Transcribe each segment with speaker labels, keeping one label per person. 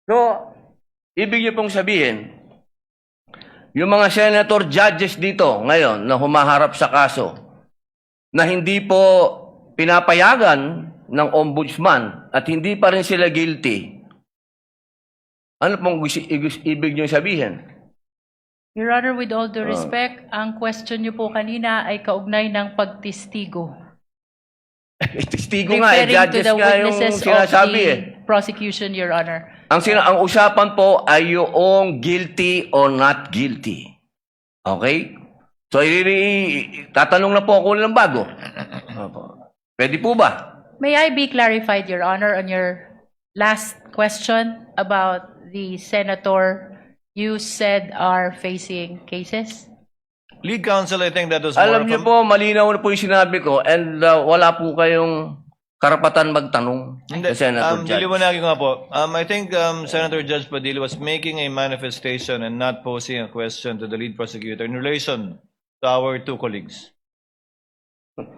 Speaker 1: So, ibig niyo pong sabihin, yung mga senator judges dito ngayon na humaharap sa kaso na hindi po pinapayagan ng ombudsman at hindi pa rin sila guilty, ano pong ibig niyo sabihin?
Speaker 2: Your Honor, with all due respect, ang question niyo po kanina ay kaugnay ng pagtistigo.
Speaker 1: Testigo nga,
Speaker 2: Referring to
Speaker 1: judges
Speaker 2: the
Speaker 1: nga yung
Speaker 2: witnesses
Speaker 1: sinasabi
Speaker 2: of the prosecution, Your Honor.
Speaker 1: Ang usapan po ay yung guilty or not guilty. Okay? So, tatanong na po ako ng bago. Pwede po ba?
Speaker 2: May I be clarified, Your Honor, on your last question about the senator you said are facing cases?
Speaker 3: Lead counsel, I think that was more
Speaker 1: Alam niyo po, malinaw na po yung sinabi ko and wala po kayong karapatan magtanong
Speaker 3: Hindi,
Speaker 1: sa Senator Judge.
Speaker 3: diliwanagin ko nga po. I think Senator Judge Padilla was making a manifestation and not posing a question to the lead prosecutor in relation to our two colleagues.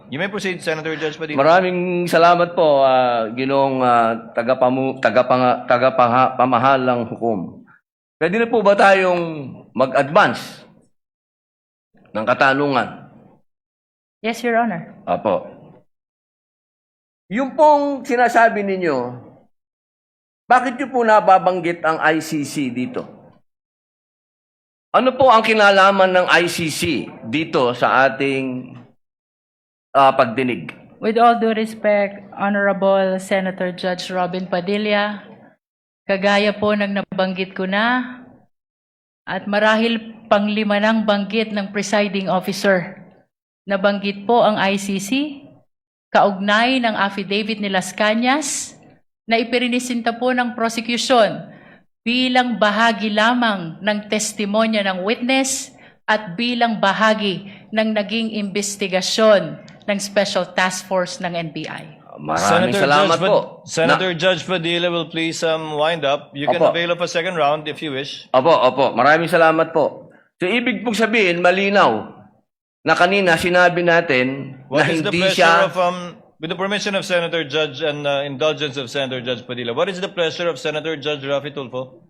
Speaker 3: You may proceed, Senator Judge Padilla.
Speaker 1: Maraming salamat po, Ginoong tagapamahalang hukom. Pwede na po ba tayong mag-advance ng katanungan?
Speaker 2: Yes, Your Honor.
Speaker 1: Apo. Yung pong sinasabi ninyo, bakit nyo po nababanggit ang ICC dito? Ano po ang kinalaman ng ICC dito sa ating pagdinig?
Speaker 2: With all due respect, Honorable Senator Judge Robin Padilla, kagaya po ng nabanggit ko na, at marahil panglima ng banggit ng presiding officer, nabanggit po ang ICC, kaugnay ng affidavit ni Las Cañas, na ipirinisinta po ng prosecution bilang bahagi lamang ng testimonya ng witness at bilang bahagi ng naging investigasyon ng Special Task Force ng NBI.
Speaker 1: Maraming salamat po.
Speaker 3: Senator Judge Padilla will please wind up. You can
Speaker 1: Opo.
Speaker 3: avail of a second round if you wish.
Speaker 1: Opo. Maraming salamat po. So, ibig pong sabihin, malinaw, na kanina sinabi natin na
Speaker 3: What is the
Speaker 1: hindi
Speaker 3: pleasure
Speaker 1: siya...
Speaker 3: of, with the permission of Senator Judge and indulgence of Senator Judge Padilla, what is the pleasure of Senator Judge Rafi Tulfo?